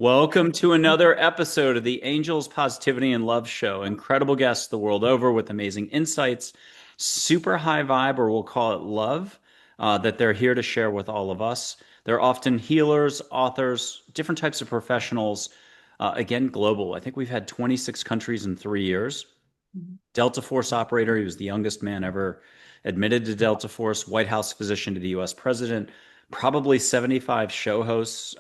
Welcome to another episode of the Angels Positivity and Love Show. Incredible guests the world over with amazing insights, super high vibe, or we'll call it love, that they're here to share with all of us. They're often healers, authors, different types of professionals, again, global. I think we've had 26 countries in 3 years. Delta Force operator, he was the youngest man ever admitted to Delta Force, White House physician to the US president, probably 75 show hosts,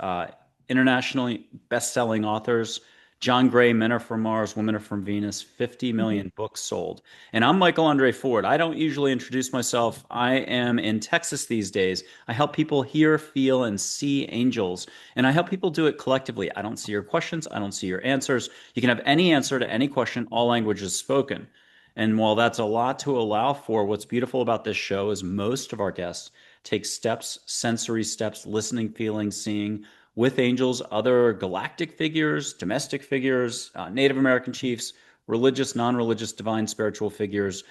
internationally best-selling authors. John Gray, Men Are From Mars, Women Are From Venus, 50 million books sold. And I'm Michael Andre Ford. I don't usually introduce myself. I am in Texas these days. I help people hear, feel, and see angels. And I help people do it collectively. I don't see your questions. I don't see your answers. You can have any answer to any question, all languages spoken. And while that's a lot to allow for, what's beautiful about this show is most of our guests take steps, sensory steps, listening, feeling, seeing, with angels, other galactic figures, domestic figures, Native American chiefs, religious, non-religious, divine, spiritual figures,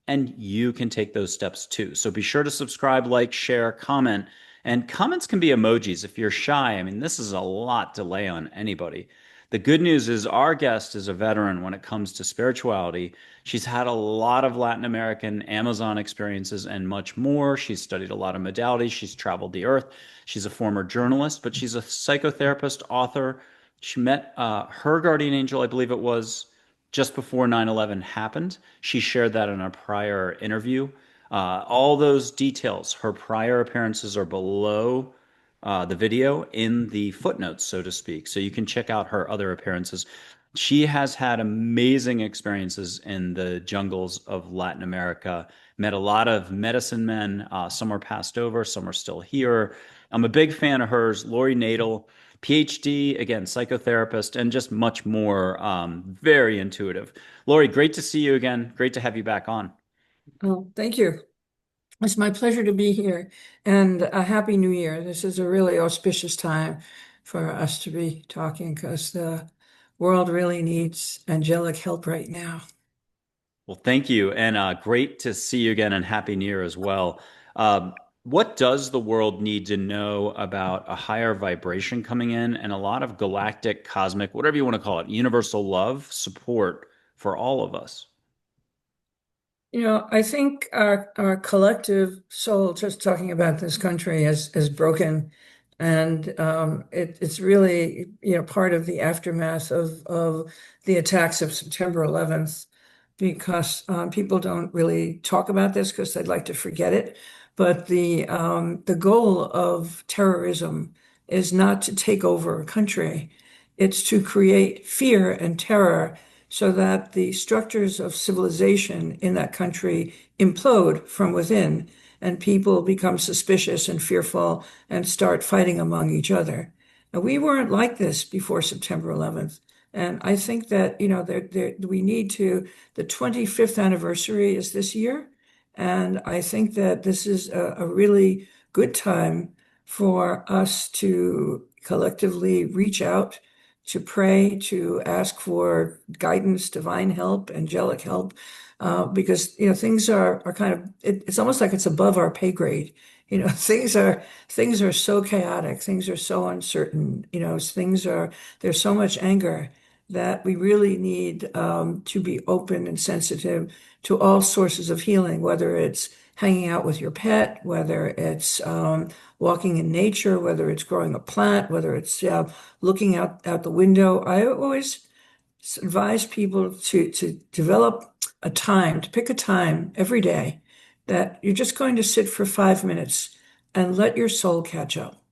and you can take those steps too. So be sure to subscribe, like, share, comment, and comments can be emojis if you're shy. I mean, this is a lot to lay on anybody. The good news is our guest is a veteran when it comes to spirituality. She's had a lot of Latin American Amazon experiences and much more. She's studied a lot of modalities. She's traveled the earth. She's a former journalist, but she's a psychotherapist, author. She met her guardian angel, I believe it was just before 9/11 happened. She shared that in a prior interview. All those details, her prior appearances are below the video in the footnotes, so to speak. So you can check out her other appearances. She has had amazing experiences in the jungles of Latin America, met a lot of medicine men. Some are passed over, some are still here. I'm a big fan of hers. LAURIE Nadel, PhD, again, psychotherapist, and just much more. Very intuitive. LAURIE, great to see you again. Great to have you back on. Oh, thank you. It's my pleasure to be here and a happy new year. This is a really auspicious time for us to be talking because the world really needs angelic help right now. Well, thank you, and great to see you again, and Happy New Year as well. What does the world need to know about a higher vibration coming in and a lot of galactic, cosmic, whatever you want to call it, universal love, support for all of us? I think our collective soul, just talking about this country, is broken. And it's really, part of the aftermath of the attacks of September 11th, because people don't really talk about this because they'd like to forget it. But the goal of terrorism is not to take over a country. It's to create fear and terror so that the structures of civilization in that country implode from within and people become suspicious and fearful and start fighting among each other. Now, we weren't like this before September 11th. And I think that, we need to, the 25th anniversary is this year. And I think that this is a really good time for us to collectively reach out, to pray, to ask for guidance, divine help, angelic help, because things are kind of it's almost like it's above our pay grade. Things are so chaotic, things are so uncertain. There's so much anger that we really need to be open and sensitive to all sources of healing, whether it's hanging out with your pet, whether it's walking in nature, whether it's growing a plant, whether it's looking out the window. I always advise people to develop a time, to pick a time every day that you're just going to sit for 5 minutes and let your soul catch up.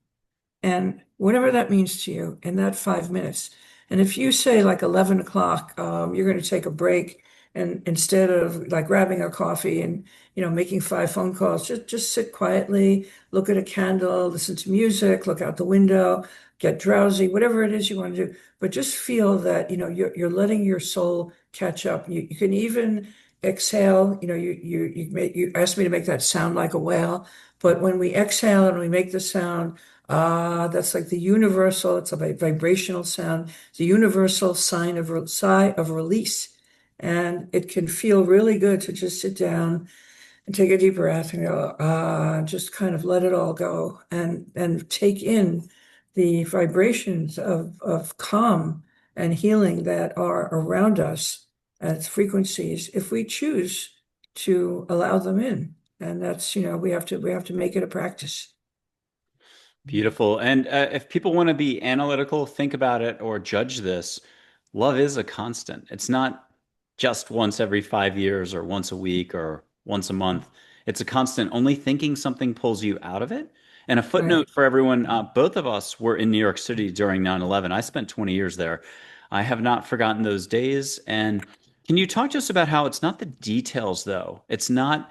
And whatever that means to you in that 5 minutes. And if you say like 11 o'clock, you're going to take a break, and instead of like grabbing a coffee and making 5 phone calls, just sit quietly, look at a candle, listen to music, look out the window, get drowsy, whatever it is you want to do. But just feel that you're letting your soul catch up. You can even exhale. You asked me to make that sound like a whale, but when we exhale and we make the sound. That's like the universal, it's a vibrational sound, the universal sigh of release. And it can feel really good to just sit down and take a deep breath and go, just kind of let it all go and take in the vibrations of calm and healing that are around us as frequencies if we choose to allow them in. And that's, we have to make it a practice. Beautiful. And if people want to be analytical, think about it, or judge this, love is a constant. It's not just once every 5 years or once a week or once a month. It's a constant. Only thinking something pulls you out of it. And a Right. footnote for everyone, both of us were in New York City during 9/11. I spent 20 years there. I have not forgotten those days. And can you talk to us about how it's not the details, though? It's not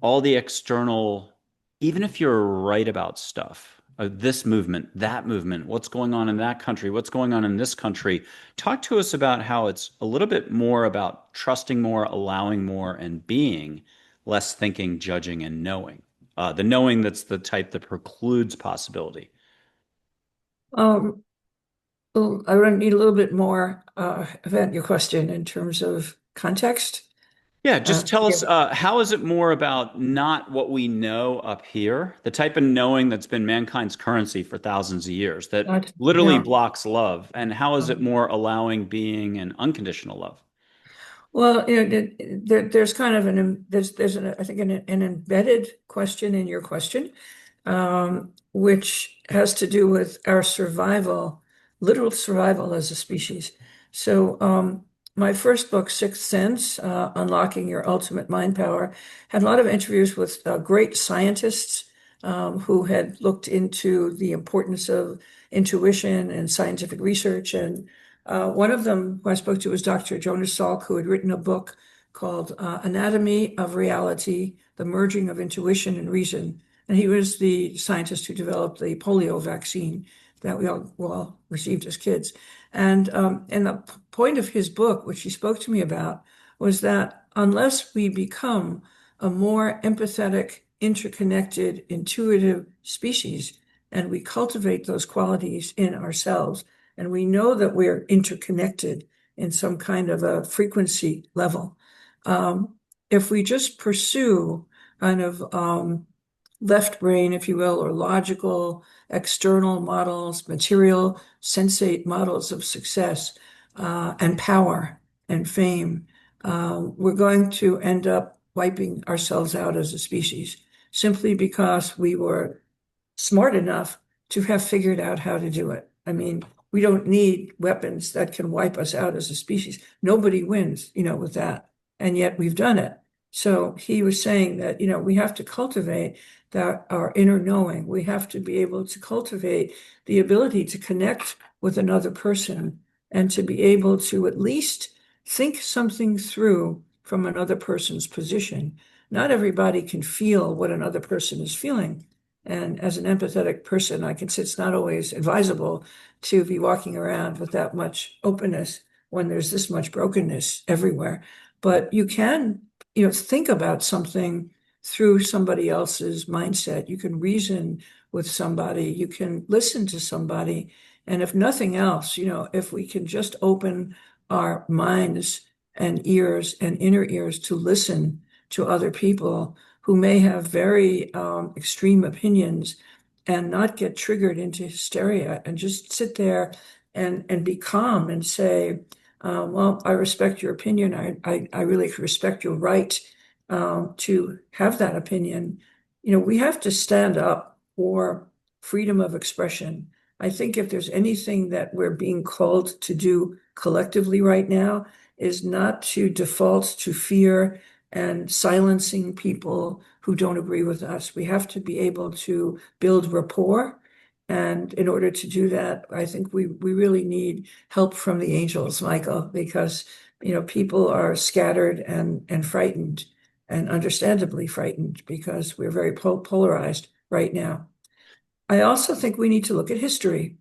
all the external, even if you're right about stuff, this movement, that movement, what's going on in that country, what's going on in this country, talk to us about how it's a little bit more about trusting more, allowing more, and being less thinking, judging, and knowing. The knowing that's the type that precludes possibility. Um, well, I would need a little bit more about your question in terms of context. Yeah, just tell Yeah, us, how is it more about not what we know up here, the type of knowing that's been mankind's currency for thousands of years, that not, literally yeah. blocks love, and how is it more allowing being and unconditional love? Well, there's kind of I think an embedded question in your question, which has to do with our survival, literal survival as a species. So, my first book, Sixth Sense, Unlocking Your Ultimate Mind Power, had a lot of interviews with great scientists who had looked into the importance of intuition and scientific research. And one of them who I spoke to was Dr. Jonas Salk, who had written a book called Anatomy of Reality, The Merging of Intuition and Reason. And he was the scientist who developed the polio vaccine that we all received as kids. And the point of his book, which he spoke to me about, was that unless we become a more empathetic, interconnected, intuitive species, and we cultivate those qualities in ourselves, and we know that we're interconnected in some kind of a frequency level. Um, if we just pursue kind of left brain, if you will, or logical external models, material sensate models of success and power and fame, we're going to end up wiping ourselves out as a species simply because we were smart enough to have figured out how to do it. I mean, we don't need weapons that can wipe us out as a species. Nobody wins, with that. And yet we've done it. So he was saying that, we have to cultivate that our inner knowing. We have to be able to cultivate the ability to connect with another person and to be able to at least think something through from another person's position. Not everybody can feel what another person is feeling. And as an empathetic person, I can say it's not always advisable to be walking around with that much openness when there's this much brokenness everywhere. But you can, think about something through somebody else's mindset. You can reason with somebody, you can listen to somebody. And if nothing else, if we can just open our minds and ears and inner ears to listen to other people who may have very extreme opinions and not get triggered into hysteria and just sit there and be calm and say, well, I respect your opinion. I really respect your right to have that opinion. We have to stand up for freedom of expression. I think if there's anything that we're being called to do collectively right now is not to default to fear and silencing people who don't agree with us. We have to be able to build rapport. And in order to do that, I think we really need help from the angels, Michael, because people are scattered and frightened and understandably frightened because we're very polarized right now. I also think we need to look at history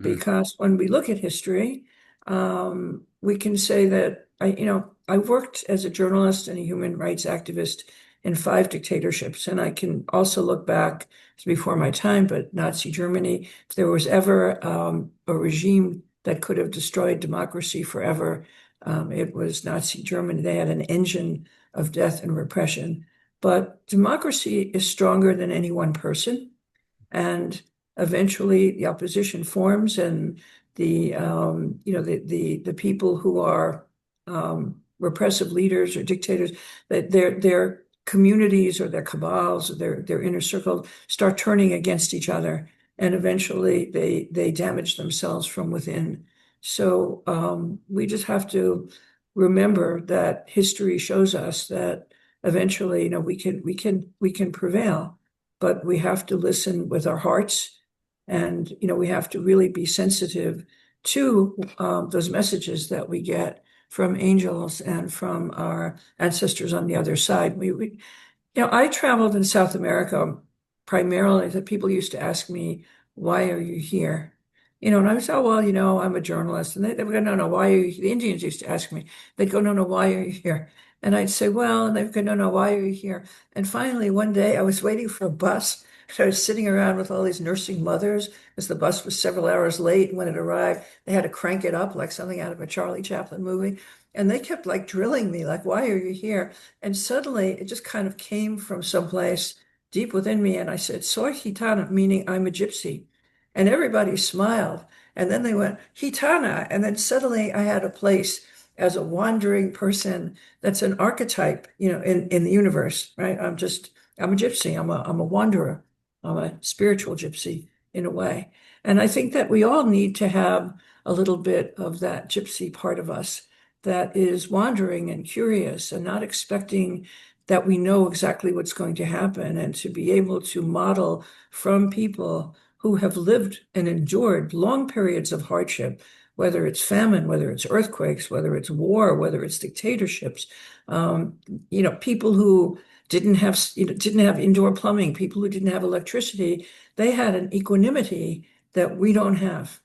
Mm. because when we look at history, we can say that I worked as a journalist and a human rights activist in 5 dictatorships, and I can also look back it's before my time, but Nazi Germany. If there was ever a regime that could have destroyed democracy forever, it was Nazi Germany. They had an engine of death and repression, but democracy is stronger than any one person. And eventually the opposition forms, and the people who are repressive leaders or dictators, that their communities or their cabals or their inner circle start turning against each other, and eventually they damage themselves from within. So we just have to remember that history shows us that eventually, we can prevail, but we have to listen with our hearts, and we have to really be sensitive to those messages that we get from angels and from our ancestors on the other side. I traveled in South America primarily that people used to ask me, why are you here? And I would say, oh, well, I'm a journalist. And they would go, no, no, why are you? The Indians used to ask me, they'd go, no, no, why are you here? And I'd say, well, and they'd go, no, no, why are you here? And finally, one day I was waiting for a bus. I was sitting around with all these nursing mothers because the bus was several hours late. And when it arrived, they had to crank it up like something out of a Charlie Chaplin movie. And they kept like drilling me, like, why are you here? And suddenly it just kind of came from someplace deep within me. And I said, soy gitana, meaning I'm a gypsy. And everybody smiled. And then they went, gitana. And then suddenly I had a place as a wandering person that's an archetype, in the universe, right? I'm a gypsy. I'm a wanderer. I'm a spiritual gypsy in a way. And I think that we all need to have a little bit of that gypsy part of us that is wandering and curious and not expecting that we know exactly what's going to happen, and to be able to model from people who have lived and endured long periods of hardship, whether it's famine, whether it's earthquakes, whether it's war, whether it's dictatorships, people who didn't have indoor plumbing, people who didn't have electricity, they had an equanimity that we don't have.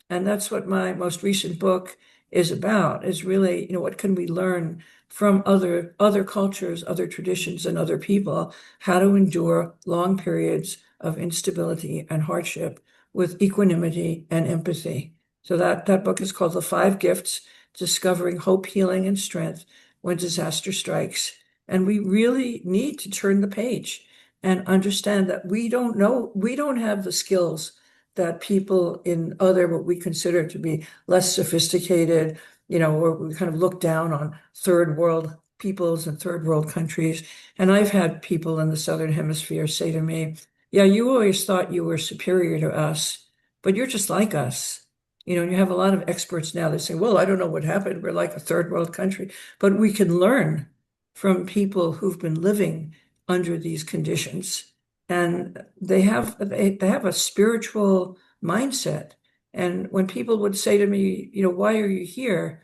And that's what my most recent book is about, is really, what can we learn from other cultures, other traditions, and other people, how to endure long periods of instability and hardship with equanimity and empathy. So that book is called The Five Gifts: Discovering Hope, Healing, and Strength When Disaster Strikes. And we really need to turn the page and understand that we don't have the skills that people in other, what we consider to be less sophisticated, or we kind of look down on third world peoples and third world countries. And I've had people in the Southern Hemisphere say to me, yeah, you always thought you were superior to us, but you're just like us. And you have a lot of experts now that say, well, I don't know what happened. We're like a third world country, but we can learn from people who've been living under these conditions. And they have a spiritual mindset. And when people would say to me, why are you here?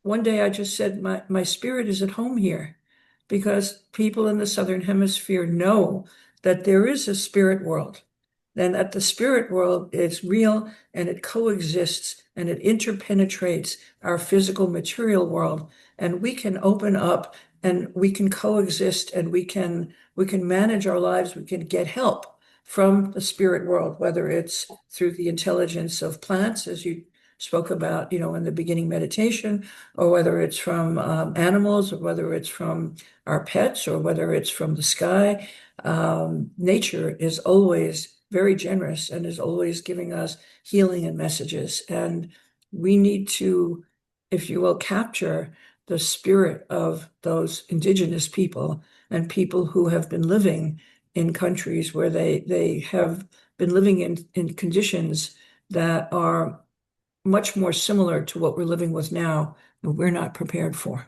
One day I just said, my spirit is at home here, because people in the Southern Hemisphere know that there is a spirit world, and that the spirit world is real, and it coexists, and it interpenetrates our physical material world. And we can open up, and we can coexist, and we can manage our lives. We can get help from the spirit world, whether it's through the intelligence of plants, as you spoke about, in the beginning meditation, or whether it's from animals, or whether it's from our pets, or whether it's from the sky. Nature is always very generous and is always giving us healing and messages. And we need to, if you will, capture the spirit of those indigenous people and people who have been living in countries where they have been living in conditions that are much more similar to what we're living with now, and we're not prepared for.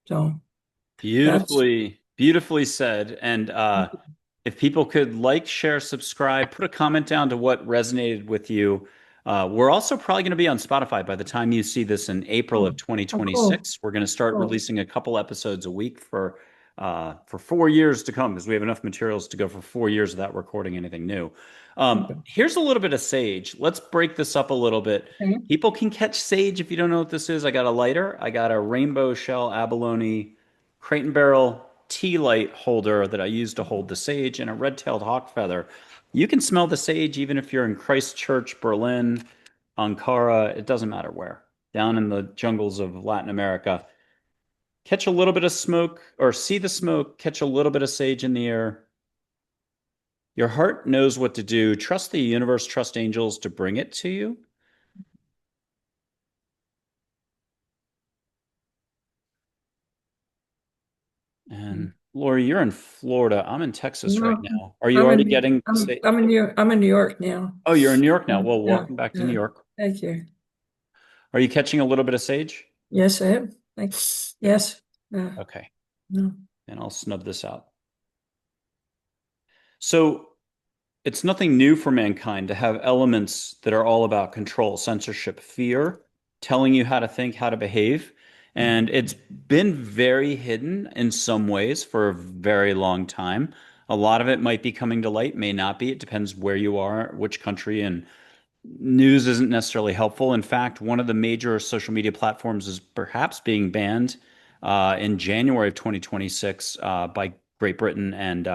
So that's Beautifully, beautifully said. And if people could like, share, subscribe, put a comment down to what resonated with you. We're also probably going to be on Spotify by the time you see this in April of oh, oh, cool, 2026. We're going to start cool. releasing a couple episodes a week for 4 years to come, because we have enough materials to go for 4 years without recording anything new. Okay. Here's a little bit of sage. Let's break this up a little bit. People can catch sage if you don't know what this is. I got a lighter. I got a rainbow shell abalone crate and barrel tea light holder that I use to hold the sage, and a red-tailed hawk feather. You can smell the sage even if you're in Christchurch, Berlin, Ankara, it doesn't matter where, down in the jungles of Latin America. Catch a little bit of smoke, or see the smoke, catch a little bit of sage in the air. Your heart knows what to do. Trust the universe, trust angels to bring it to you. And Lori, you're in Florida. I'm in Texas right No, now. Are you already getting say, I'm in New York now. oh, you're in New York now. Well, Yeah, welcome back to New yeah. York. Thank you. Are you catching a little bit of sage? Yes, I am. Thanks. Yes. Okay. No. And I'll snub this out. So it's nothing new for mankind to have elements that are all about control, censorship, fear, telling you how to think, how to behave. And it's been very hidden in some ways for a very long time. A lot of it might be coming to light, may not be. It depends where you are, which country, and news isn't necessarily helpful. In fact, one of the major social media platforms is perhaps being banned in January of 2026 by Great Britain and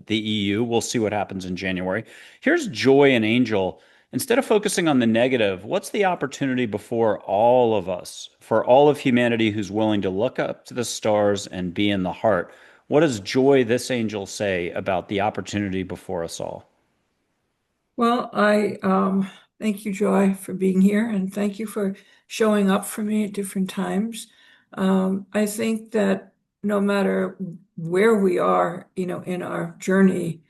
the EU. We'll see what happens in January. Here's Joy and Angel. Instead of focusing on the negative, what's the opportunity before all of us, for all of humanity who's willing to look up to the stars and be in the heart? What does Joy, this angel, say about the opportunity before us all? Well, I thank you, Joy, for being here, and thank you for showing up for me at different times. I think that no matter where we are, in our journey,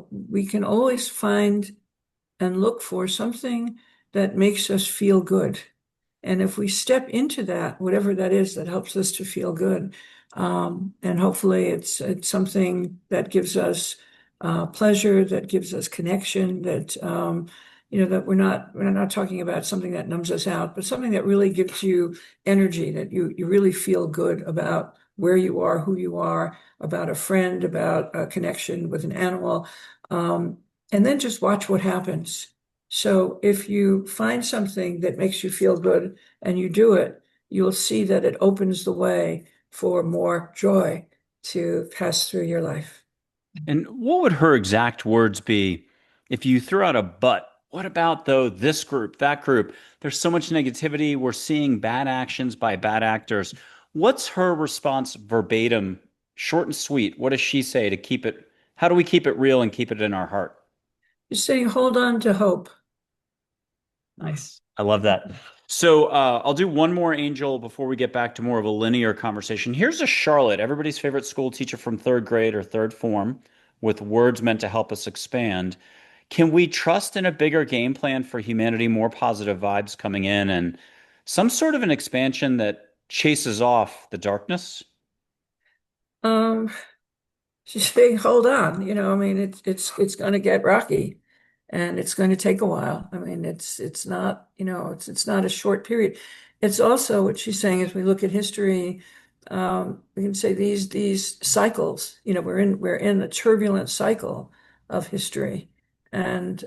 we can always find and look for something that makes us feel good. And if we step into that, whatever that is that helps us to feel good, and hopefully it's something that gives us pleasure, that gives us connection, that we're not talking about something that numbs us out, but something that really gives you energy, that you really feel good about where you are, who you are, about a friend, about a connection with an animal. And then just watch what happens. So if you find something that makes you feel good and you do it, you'll see that it opens the way for more joy to pass through your life. And what would her exact words be if you threw out a but? What about though this group, that group? There's so much negativity. We're seeing bad actions by bad actors. What's her response verbatim, short and sweet? What does she say to keep it? How do we keep it real and keep it in our heart? Just saying, hold on to hope. Nice. I love that. So I'll do one more angel before we get back to more of a linear conversation. Here's a Charlotte, everybody's favorite school teacher from third grade or third form, with words meant to help us expand. Can we trust in a bigger game plan for humanity, more positive vibes coming in, and some sort of an expansion that chases off the darkness? Um, She's saying, hold on, I mean, it's going to get rocky, and it's going to take a while. I mean, it's not, it's not a short period. It's also what she's saying as we look at history. We can say these cycles. We're in a turbulent cycle of history, and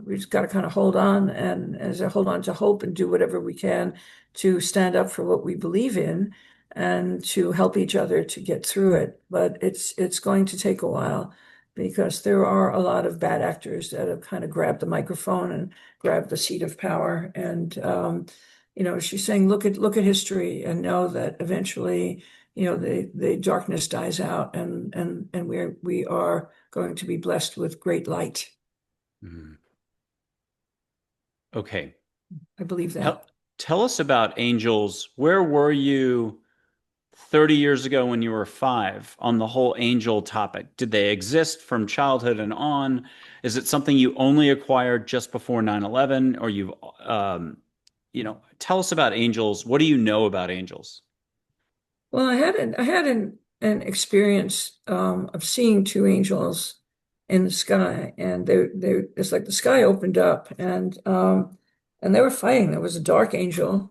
we just got to kind of hold on, and as I hold on to hope and do whatever we can to stand up for what we believe in and to help each other to get through it. But it's going to take a while because there are a lot of bad actors that have kind of grabbed the microphone and grabbed the seat of power. And she's saying, look at history and know that eventually, the darkness dies out, and we are going to be blessed with great light. Hmm. Okay. I believe that. Tell us about angels. Where were you 30 years ago when you were five on the whole angel topic? Did they exist from childhood and on? Is it something you only acquired just before 9/11, or tell us about angels. What do you know about angels? Well, I had an experience of seeing two angels in the sky, and it's like the sky opened up, and they were fighting. There was a dark angel,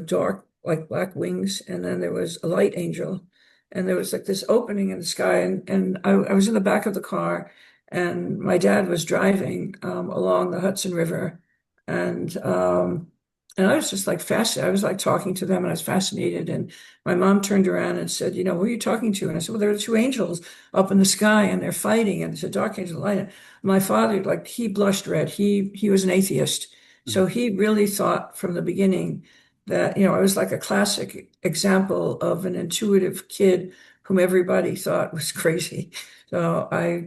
dark like black wings, and then there was a light angel, and there was like this opening in the sky, and I was in the back of the car, and my dad was driving along the Hudson River, and um, and I was just like fascinated. I was like talking to them, and I was fascinated, and my mom turned around and said, who are you talking to? And I said, well, there are two angels up in the sky and they're fighting. And it's a dark angel light. And my father, like, he blushed red. He was an atheist. So Mhm. he really thought from the beginning that, I was like a classic example of an intuitive kid whom everybody thought was crazy. So I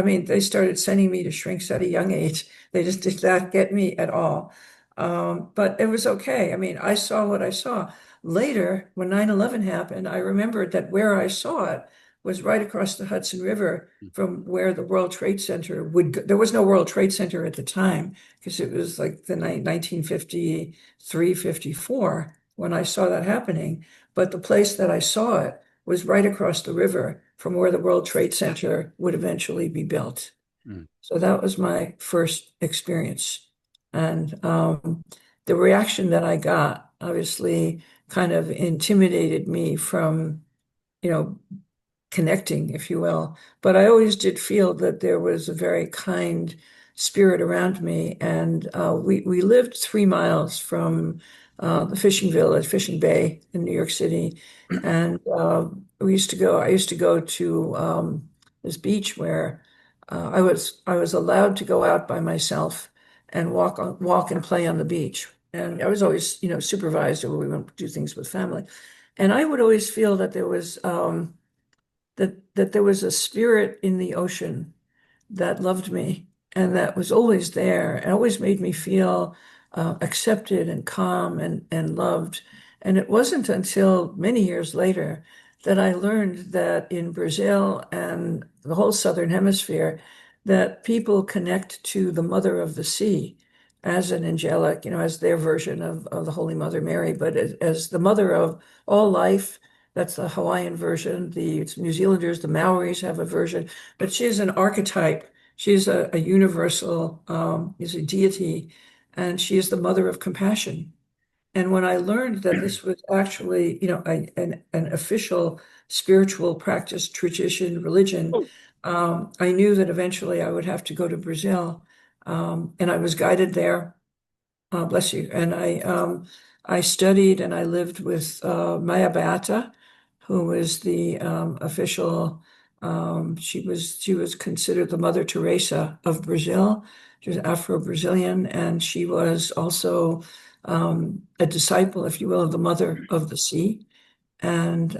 mean, they started sending me to shrinks at a young age. They just did not get me at all. But it was okay. I mean, I saw what I saw. Later, when 9/11 happened, I remembered that where I saw it was right across the Hudson River from where the World Trade Center would go. There was no World Trade Center at the time because it was like the 1953, 54 when I saw that happening. But the place that I saw it was right across the river from where the World Trade Center would eventually be built. Mm. So that was my first experience. And the reaction that I got obviously kind of intimidated me from, you know, connecting, if you will. But I always did feel that there was a very kind spirit around me. And we lived 3 miles from the fishing village, Fishing Bay in New York City. And I used to go to this beach where I was allowed to go out by myself and walk and play on the beach. And I was always, supervised, or we went to do things with family. And I would always feel that there was a spirit in the ocean that loved me and that was always there and always made me feel accepted and calm and loved. And it wasn't until many years later that I learned that in Brazil and the whole Southern Hemisphere, that people connect to the Mother of the Sea as an angelic, as their version of the Holy Mother Mary, but as the mother of all life. That's the Hawaiian version. The New Zealanders, the Maoris have a version, but she's an archetype. She's a universal, is a deity, and she is the mother of compassion. And when I learned that this was actually, an official spiritual practice, tradition, religion, I knew that eventually I would have to go to Brazil. And I was guided there. Bless you. And I studied and I lived with Maya Beata, who was the official. She was considered the Mother Teresa of Brazil. She was Afro-Brazilian, and she was also a disciple, if you will, of the Mother of the Sea. And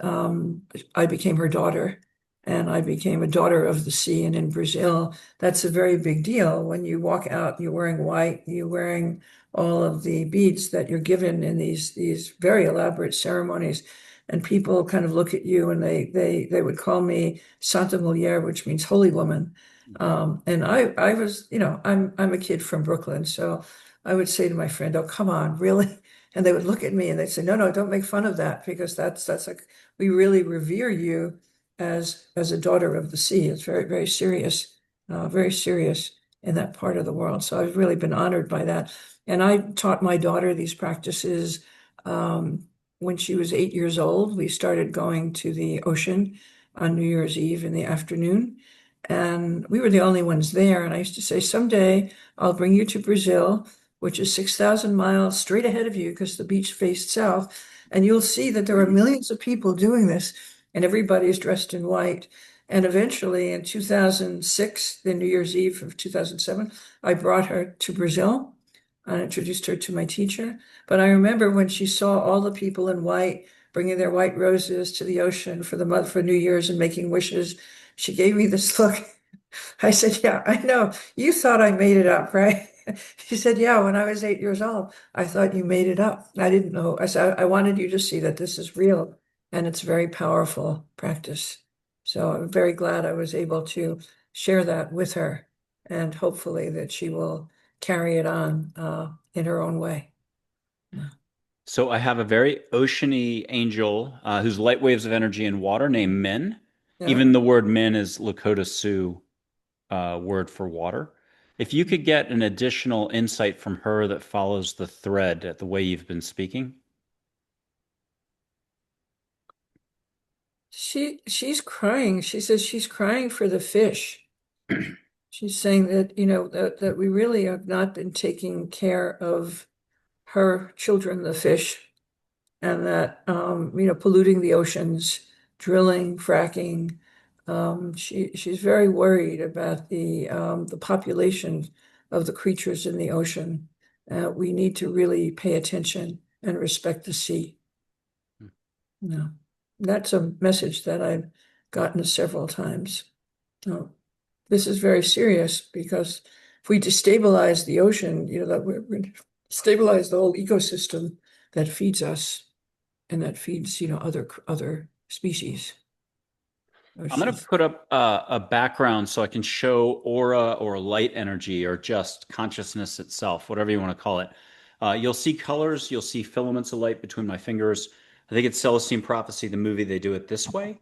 I became her daughter, and I became a daughter of the sea. And in Brazil, that's a very big deal. When you walk out, you're wearing white, you're wearing all of the beads that you're given in these very elaborate ceremonies. And people kind of look at you, and they would call me Santa Mulher, which means holy woman. And I was, I'm a kid from Brooklyn, so I would say to my friend, "Oh, come on, really?" And they would look at me and they'd say, "No, no, don't make fun of that because that's like we really revere you as a daughter of the sea. It's very, very serious in that part of the world." So I've really been honored by that. And I taught my daughter these practices when she was 8 years old. We started going to the ocean on New Year's Eve in the afternoon. And we were the only ones there. And I used to say, "Someday I'll bring you to Brazil, which is 6,000 miles straight ahead of you because the beach faced south. And you'll see that there are millions of people doing this, and everybody is dressed in white." And eventually in 2006, the New Year's Eve of 2007, I brought her to Brazil. I introduced her to my teacher. But I remember when she saw all the people in white bringing their white roses to the ocean for the month for New Year's and making wishes, she gave me this look. I said, "Yeah, I know. You thought I made it up, right?" She said, "Yeah, when I was 8 years old, I thought you made it up. I didn't know." I said, "I wanted you to see that this is real and it's very powerful practice." So I'm very glad I was able to share that with her, and hopefully that she will carry it on in her own way. So I have a very oceany angel whose light waves of energy in water named Minn. Yeah. Even the word Minn is Lakota Sioux word for water. If you could get an additional insight from her that follows the thread at the way you've been speaking. She's crying. She says she's crying for the fish. She's saying that, that we really have not been taking care of her children, the fish, and that, polluting the oceans, drilling, fracking. She's very worried about the population of the creatures in the ocean. We need to really pay attention and respect the sea. No, that's a message that I've gotten several times. Oh, this is very serious because if we destabilize the ocean, that we're going to stabilize the whole ecosystem that feeds us and that feeds, other species, I'm going to oceans. put up a background so I can show aura or light energy or just consciousness itself, whatever you want to call it. You'll see colors, you'll see filaments of light between my fingers. I think it's Celestine Prophecy, the movie, they do it this way.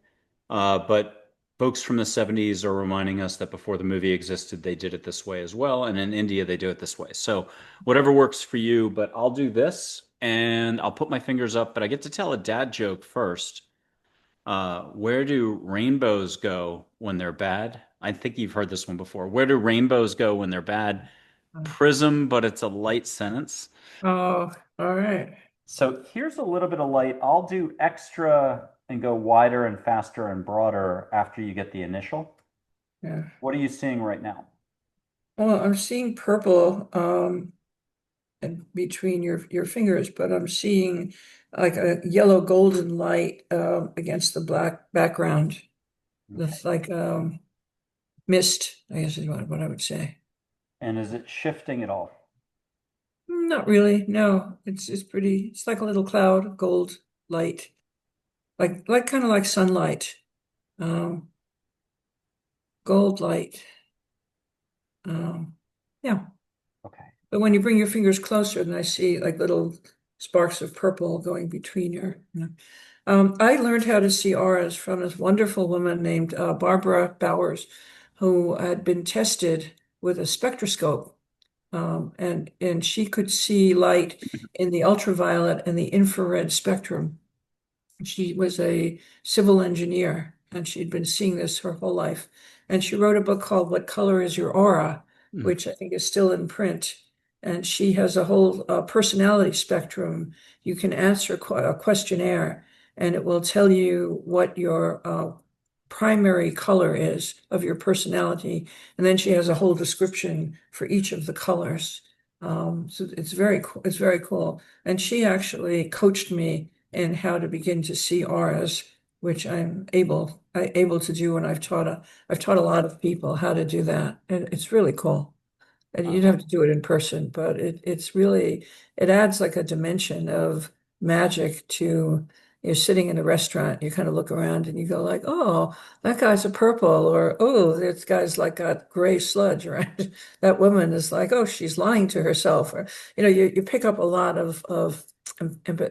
But folks from the 70s are reminding us that before the movie existed, they did it this way as well. And in India, they do it this way. So whatever works for you, but I'll do this and I'll put my fingers up, but I get to tell a dad joke first. Where do rainbows go when they're bad? I think you've heard this one before. Where do rainbows go when they're bad? Prism, but it's a light sentence. Oh, all right. So here's a little bit of light. I'll do extra and go wider and faster and broader after you get the initial. Yeah. What are you seeing right now? Well, I'm seeing purple and between your fingers, but I'm seeing like a yellow golden light against the black background. Okay. That's like mist, I guess is what I would say. And is it shifting at all? Not really. No, it's pretty. It's like a little cloud, gold light, like kind of like sunlight, um, gold light. Um, yeah. Okay. But when you bring your fingers closer, then I see like little sparks of purple going between your. I learned how to see auras from this wonderful woman named Barbara Bowers, who had been tested with a spectroscope, and she could see light in the ultraviolet and the infrared spectrum. She was a civil engineer and she'd been seeing this her whole life. And she wrote a book called What Color is Your Aura, Hmm. which I think is still in print. And she has a whole personality spectrum. You can answer a questionnaire and it will tell you what your primary color is of your personality. And then she has a whole description for each of the colors. So it's very cool. It's very cool. And she actually coached me and how to begin to see auras, which I'm able to do, and I've taught a lot of people how to do that, and it's really cool. And you don't Uh-huh. have to do it in person, but it's really it adds like a dimension of magic to you're sitting in a restaurant, you kind of look around and you go like, oh, that guy's a purple, or oh, this guy's like got gray sludge, right? That woman is like, oh, she's lying to herself, or you pick up a lot of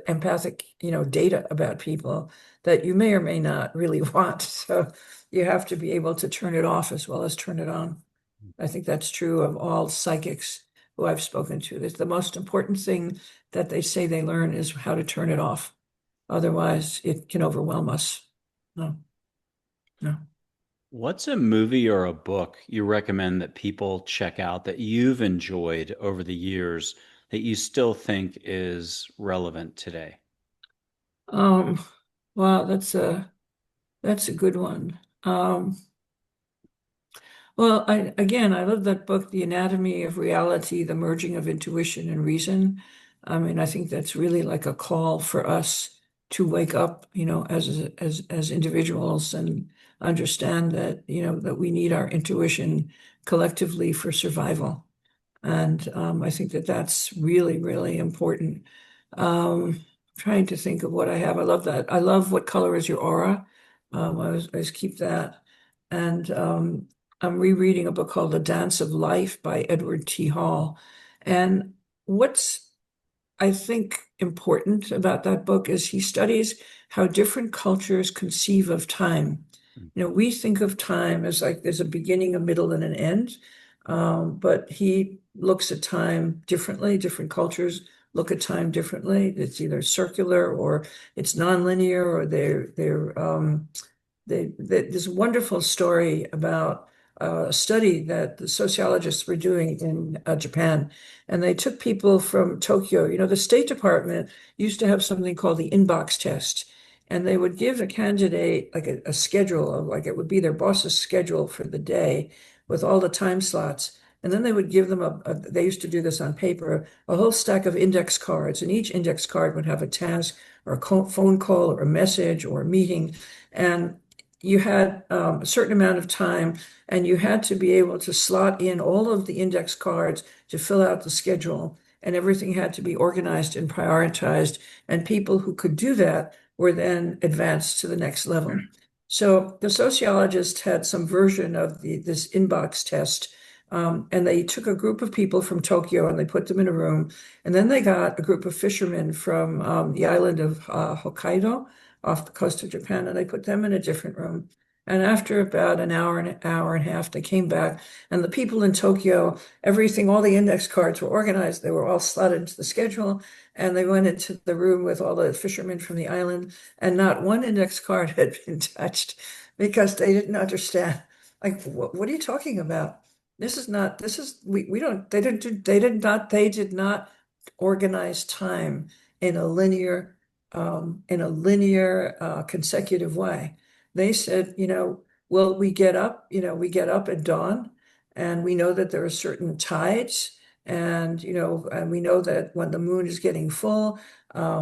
empathic, data about people that you may or may not really want. So you have to be able to turn it off as well as turn it on. I think that's true of all psychics who I've spoken to. That the most important thing that they say they learn is how to turn it off. Otherwise, it can overwhelm us. No, no. What's a movie or a book you recommend that people check out that you've enjoyed over the years that you still think is relevant today? Um, wow, that's a good one. Well, I love that book, The Anatomy of Reality, The Merging of Intuition and Reason. I mean, I think that's really like a call for us to wake up, as individuals and understand that, that we need our intuition collectively for survival. And I think that that's really, really important. Trying to think of what I have. I love that. I love What Color is Your Aura. I always keep that. And I'm rereading a book called The Dance of Life by Edward T. Hall. And what's I think important about that book is he studies how different cultures conceive of time. We think of time as like there's a beginning, a middle, and an end. But he looks at time differently. Different cultures look at time differently. It's either circular or it's nonlinear or there's a wonderful story about a study that the sociologists were doing in Japan. And they took people from Tokyo. The State Department used to have something called the inbox test. And they would give a candidate like a schedule of like it would be their boss's schedule for the day with all the time slots. And then they would give them they used to do this on paper, a whole stack of index cards. And each index card would have a task or a phone call or a message or a meeting. And you had a certain amount of time, and you had to be able to slot in all of the index cards to fill out the schedule, and everything had to be organized and prioritized. And people who could do that were then advanced to the next level. So the sociologist had some version of this inbox test. And they took a group of people from Tokyo and they put them in a room. And then they got a group of fishermen from the island of Hokkaido off the coast of Japan, and they put them in a different room. And after about an hour and a half, they came back, and the people in Tokyo, everything, all the index cards were organized. They were all slotted into the schedule, and they went into the room with all the fishermen from the island, and not one index card had been touched because they didn't understand. Like, what are you talking about? This is not, this is, we don't, they did not organize time in a linear consecutive way. They said, well, we get up at dawn, and we know that there are certain tides, and we know that when the moon is getting full,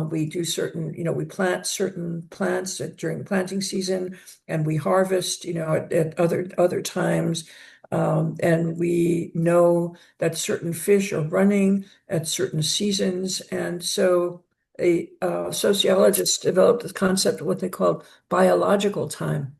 we do certain, we plant certain plants during the planting season, and we harvest, at other times. And we know that certain fish are running at certain seasons. And so a sociologist developed this concept of what they called biological time.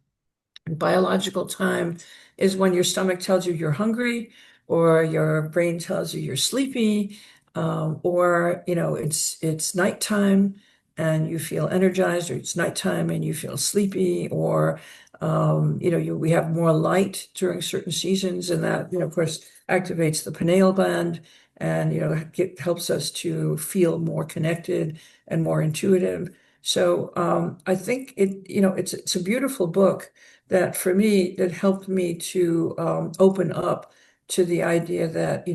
And biological time is when your stomach tells you you're hungry, or your brain tells you you're sleepy, or it's nighttime and you feel energized, or it's nighttime and you feel sleepy, or we have more light during certain seasons, and that of course activates the pineal gland, and it helps us to feel more connected and more intuitive. So I think it's a beautiful book that for me that helped me to open up to the idea that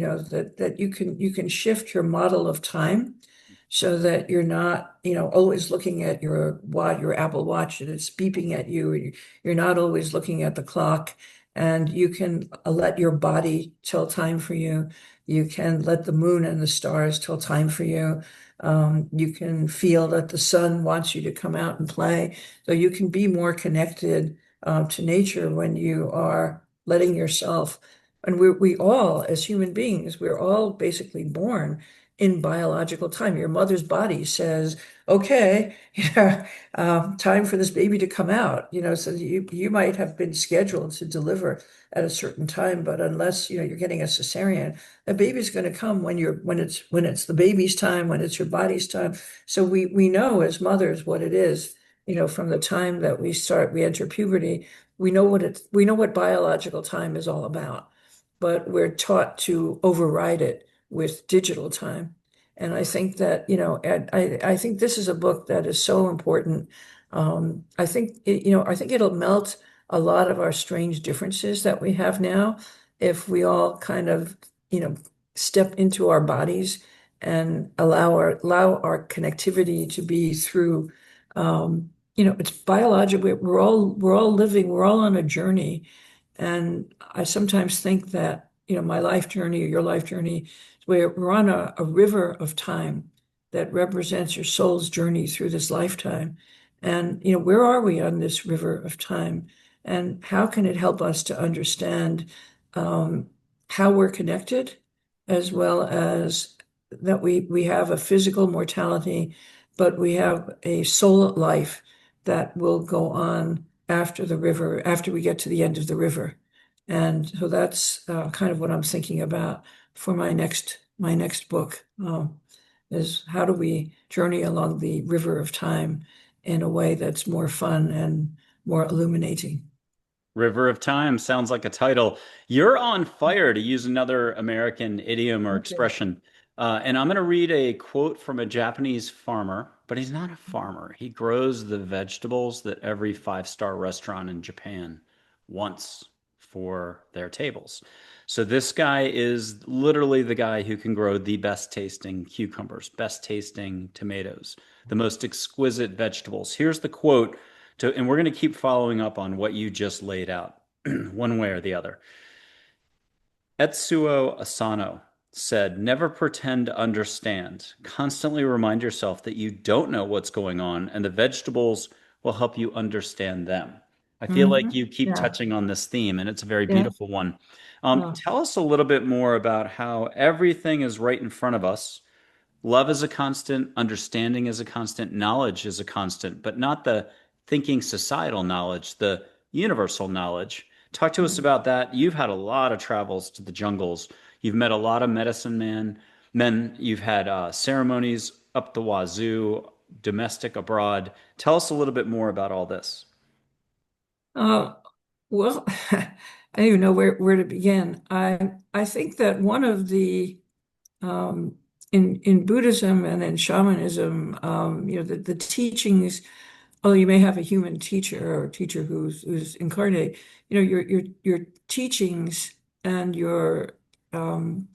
that you can shift your model of time so that you're not always looking at your Apple Watch and it's beeping at you. You're not always looking at the clock, and you can let your body tell time for you. You can let the moon and the stars tell time for you. You can feel that the sun wants you to come out and play. So you can be more connected to nature when you are letting yourself. And we all, as human beings, we're all basically born in biological time. Your mother's body says, okay, yeah, time for this baby to come out. So you might have been scheduled to deliver at a certain time, but unless you're getting a cesarean, the baby's going to come when it's the baby's time, when it's your body's time. So we know as mothers what it is. From the time that we enter puberty, we know what biological time is all about, but we're taught to override it with digital time. And I think that, and I think this is a book that is so important. I think it'll melt a lot of our strange differences that we have now if we all kind of, step into our bodies and allow our connectivity to be through it's biological. We're all on a journey. And I sometimes think that, my life journey or your life journey, we're on a river of time that represents your soul's journey through this lifetime. And, where are we on this river of time? And how can it help us to understand how we're connected, as well as that we have a physical mortality, but we have a soul life that will go on after the river, after we get to the end of the river. And so that's kind of what I'm thinking about for my next book, is how do we journey along the river of time in a way that's more fun and more illuminating. River of Time sounds like a title. You're on fire, to use another American idiom or Okay. expression. And I'm going to read a quote from a Japanese farmer, but he's not a farmer. He grows the vegetables that every five-star restaurant in Japan wants for their tables. So this guy is literally the guy who can grow the best tasting cucumbers, best tasting tomatoes, the most exquisite vegetables. Here's the quote and we're going to keep following up on what you just laid out, one way or the other. Etsuo Asano said, "Never pretend to understand. Constantly remind yourself that you don't know what's going on, and the vegetables will help you understand them." I feel like Hmm. you keep Yeah. touching on this theme, and it's a very Yeah. beautiful one. Oh. Tell us a little bit more about how everything is right in front of us. Love is a constant, understanding is a constant, knowledge is a constant, but not the thinking societal knowledge, the universal knowledge. Talk to us about that. You've had a lot of travels to the jungles. You've met a lot of men. You've had ceremonies up the wazoo, domestic, abroad. Tell us a little bit more about all this. Uh, well, I don't even know where to begin. I think that one of the um, in Buddhism and in shamanism, the teachings. Although you may have a human teacher or a teacher who's incarnate, your teachings and your um,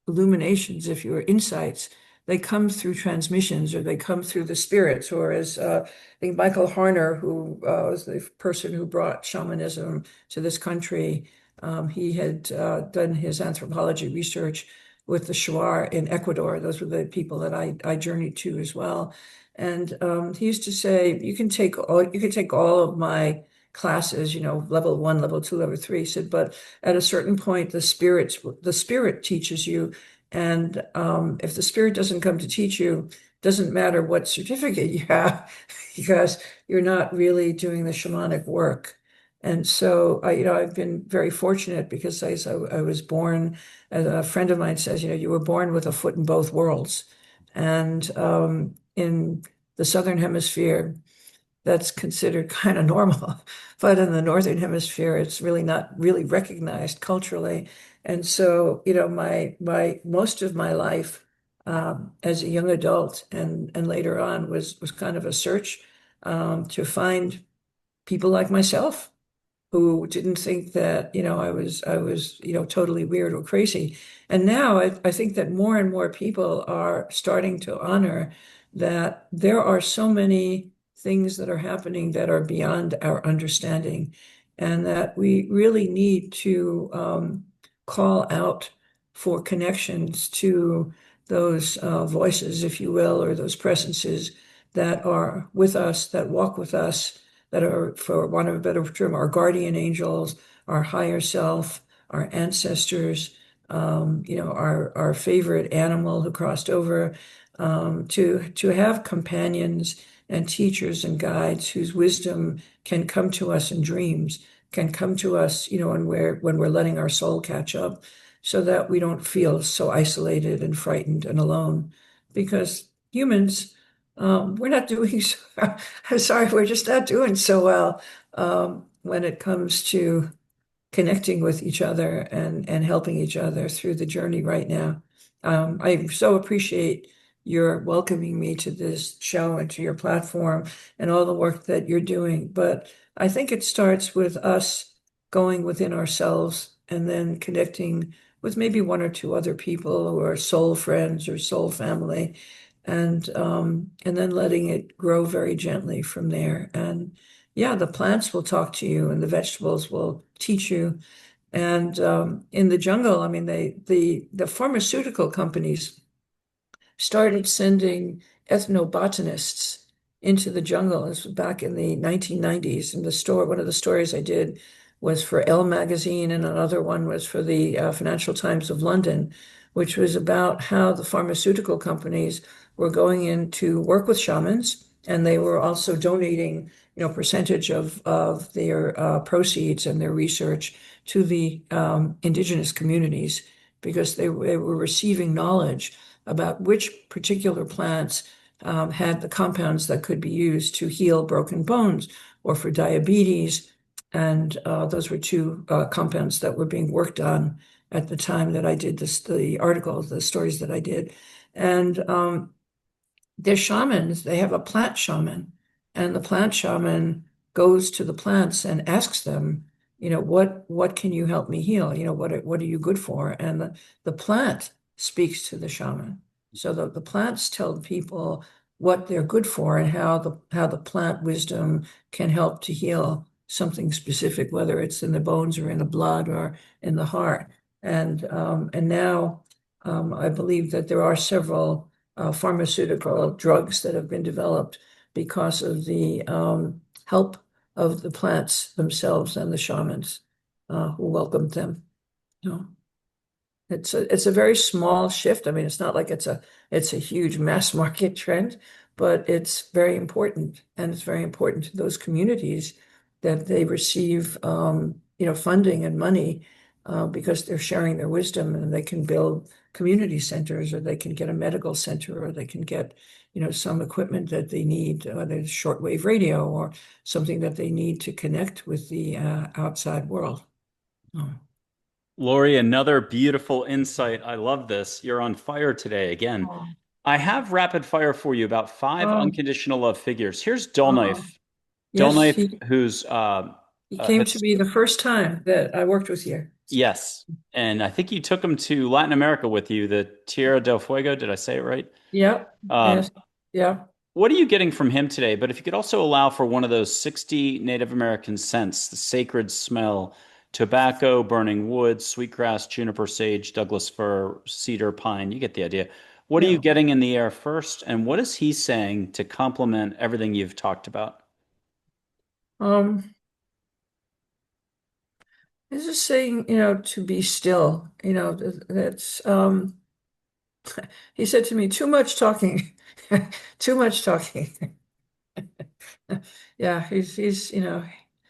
illuminations, if your insights, they come through transmissions or they come through the spirits, or as I think Michael Harner, who was the person who brought shamanism to this country, he had done his anthropology research with the Shuar in Ecuador. Those were the people that I journeyed to as well. And he used to say, you can take all of my classes, level one, level two, level three. He said, but at a certain point, the spirit teaches you, and if the spirit doesn't come to teach you, doesn't matter what certificate you have, because you're not really doing the shamanic work. And so, I've been very fortunate because I was born, as a friend of mine says, you were born with a foot in both worlds. And in the Southern Hemisphere, that's considered kind of normal. But in the Northern Hemisphere, it's really not really recognized culturally. And so, my most of my life as a young adult and later on was kind of a search to find people like myself who didn't think that, I was, totally weird or crazy. And now I think that more and more people are starting to honor that there are so many things that are happening that are beyond our understanding, and that we really need to call out for connections to those voices, if you will, or those presences that are with us, that walk with us, that are, for want of a better term, our guardian angels, our higher self, our ancestors, our favorite animal who crossed over, to have companions and teachers and guides whose wisdom can come to us in dreams, can come to us, when we're letting our soul catch up, so that we don't feel so isolated and frightened and alone, because humans, we're not doing so, I'm sorry, we're just not doing so well when it comes to connecting with each other and helping each other through the journey right now. I so appreciate your welcoming me to this show and to your platform and all the work that you're doing. But I think it starts with us going within ourselves and then connecting with maybe one or two other people who are soul friends or soul family, and then letting it grow very gently from there. And yeah, the plants will talk to you, and the vegetables will teach you. And in the jungle, I mean, the pharmaceutical companies started sending ethnobotanists into the jungle. This was back in the 1990s. And one of the stories I did was for Elle magazine, and another one was for the Financial Times of London, which was about how the pharmaceutical companies were going in to work with shamans, and they were also donating, percentage of their proceeds and their research to the indigenous communities, because they were receiving knowledge about which particular plants had the compounds that could be used to heal broken bones or for diabetes. And those were two compounds that were being worked on at the time that I did the article, the stories that I did. And they're shamans. They have a plant shaman, and the plant shaman goes to the plants and asks them, what can you help me heal? What are you good for? And the plant speaks to the shaman. So the plants tell people what they're good for and how the plant wisdom can help to heal something specific, whether it's in the bones or in the blood or in the heart. And now I believe that there are several pharmaceutical drugs that have been developed because of the help of the plants themselves and the shamans who welcomed them. You know, it's a very small shift. I mean, it's not like it's a huge mass market trend, but it's very important, and it's very important to those communities that they receive funding and money because they're sharing their wisdom, and they can build community centers, or they can get a medical center, or they can get some equipment that they need, there's shortwave radio or something that they need to connect with the outside world. Oh. Laurie, another beautiful insight. I love this. You're on fire today again. Oh. I have rapid fire for you about five Oh. unconditional love figures. Here's Dull Oh. Knife. Dull Yes, Knife, who's he came to has me the first time that I worked with you. yes, and I think you took him to Latin America with you, the Tierra del Fuego. Did I say it right? Yep. Um, Yes. Yeah. what are you getting from him today? But if you could also allow for one of those 60 Native American scents, the sacred smell, tobacco, burning wood, sweetgrass, juniper, sage, Douglas fir, cedar, pine, you get the idea. What are you Yeah. getting in the air first? And what is he saying to complement everything you've talked about? Um, this is saying, to be still, that's he said to me, too much talking, too much talking. Yeah,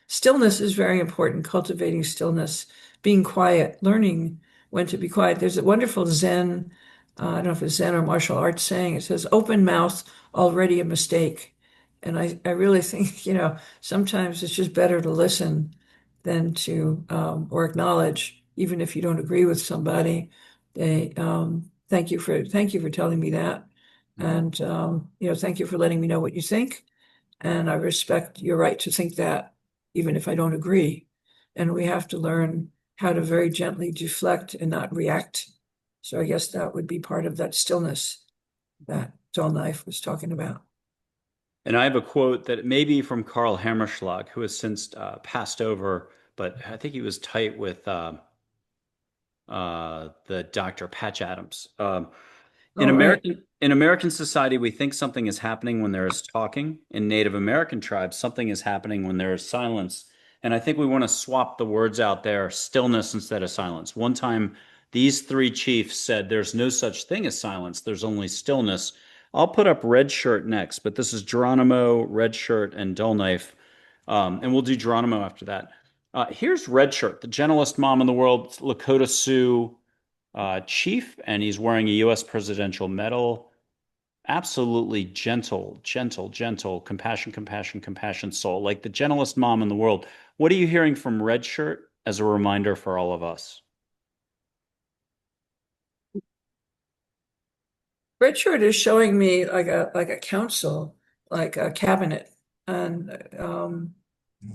stillness is very important, cultivating stillness, being quiet, learning when to be quiet. There's a wonderful Zen, I don't know if it's Zen or martial arts saying, it says, open mouth, already a mistake. And I really think, sometimes it's just better to listen than to, or acknowledge, even if you don't agree with somebody. Thank you for telling me that. And, thank you for letting me know what you think. And I respect your right to think that, even if I don't agree. And we have to learn how to very gently deflect and not react. So I guess that would be part of that stillness that Dull Knife was talking about. And I have a quote that may be from Karl Hammerschlag, who has since passed over, but I think he was tight with the Dr. Patch Adams. In Oh, right. American society, we think something is happening when there is talking. In Native American tribes, something is happening when there is silence. And I think we want to swap the words out there, stillness instead of silence. One time, these three chiefs said, "There's no such thing as silence. There's only stillness." I'll put up Red Shirt next, but this is Geronimo, Red Shirt, and Dull Knife. And we'll do Geronimo after that. Here's Red Shirt, the gentlest mom in the world, Lakota Sioux chief, and he's wearing a U.S. presidential medal. Absolutely gentle, gentle, gentle, compassion, compassion, compassion soul, like the gentlest mom in the world. What are you hearing from Red Shirt as a reminder for all of us? Richard is showing me like a council, like a cabinet, and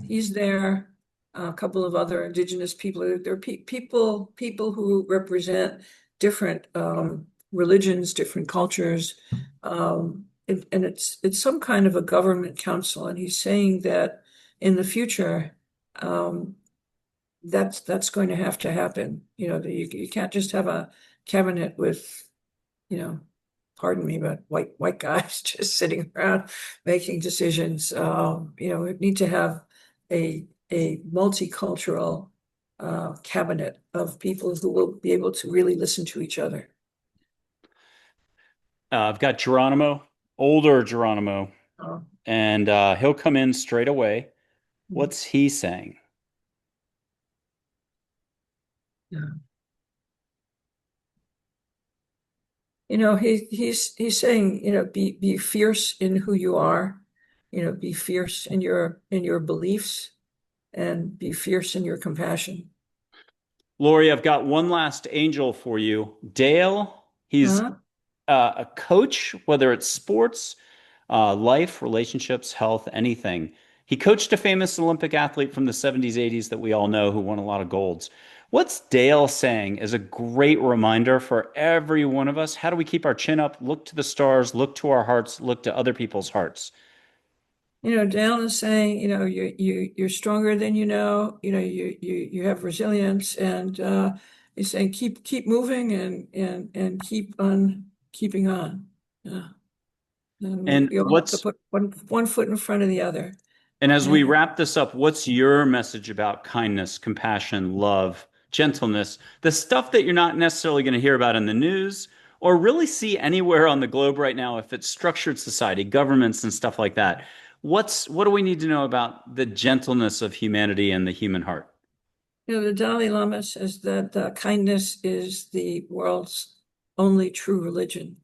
he's there. A couple of other indigenous people. There are people who represent different religions, different cultures, and it's some kind of a government council. And he's saying that in the future, um, that's going to happen. You can't just have a cabinet with, you know, pardon me, but white guys just sitting around making decisions. We need to have a multicultural cabinet of people who will be able to really listen to each other. I've got Geronimo, older Geronimo, Uh, and he'll come in straight away. What's he saying? yeah. He's saying, be fierce in who you are, be fierce in your beliefs, and be fierce in your compassion. Lori, I've got one last angel for you. Dale, he's Huh? a coach, whether it's sports, life, relationships, health, anything. He coached a famous Olympic athlete from the 70s, 80s that we all know who won a lot of golds. What's Dale saying is a great reminder for every one of us? How do we keep our chin up, look to the stars, look to our hearts, look to other people's hearts? Dale is saying, you're stronger than you have resilience, and he's saying keep moving and keep on keeping on. Yeah. And And we all have to put one foot in front of the other. And as we And wrap this up, what's your message about kindness, compassion, love, gentleness, the stuff that you're not necessarily going to hear about in the news or really see anywhere on the globe right now if it's structured society, governments and stuff like that? What do we need to know about the gentleness of humanity and the human heart? the Dalai Lama says that kindness is the world's only true religion.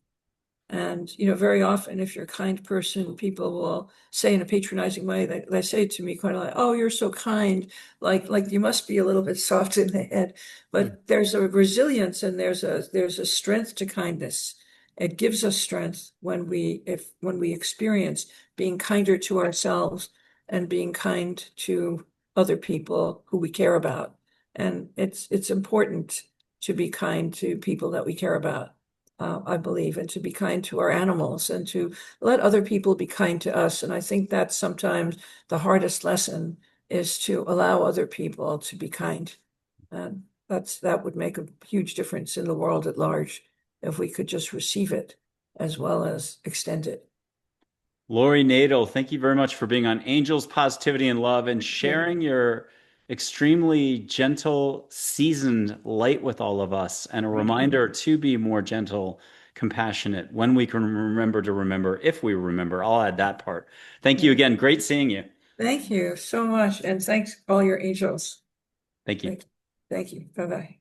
And, very often if you're a kind person, people will say in a patronizing way, they say to me quite a lot, oh, you're so kind, like you must be a little bit soft in the head. But there's a resilience and there's a strength to kindness. It gives us strength when we experience being kinder to ourselves and being kind to other people who we care about. And it's important to be kind to people that we care about. I believe, and to be kind to our animals and to let other people be kind to us. And I think that's sometimes the hardest lesson is to allow other people to be kind. And that would make a huge difference in the world at large if we could just receive it as well as extend it. Laurie Nadel, thank you very much for being on Angels, Positivity, and Love and Yeah. sharing your extremely gentle, seasoned light with all of us, and a reminder to be more gentle, compassionate when we can remember to remember, if we remember. I'll add that part. Thank you Yeah. again. Great seeing you. Thank you so much. And thanks all your angels. Thank you. Thank, thank you. Bye-bye.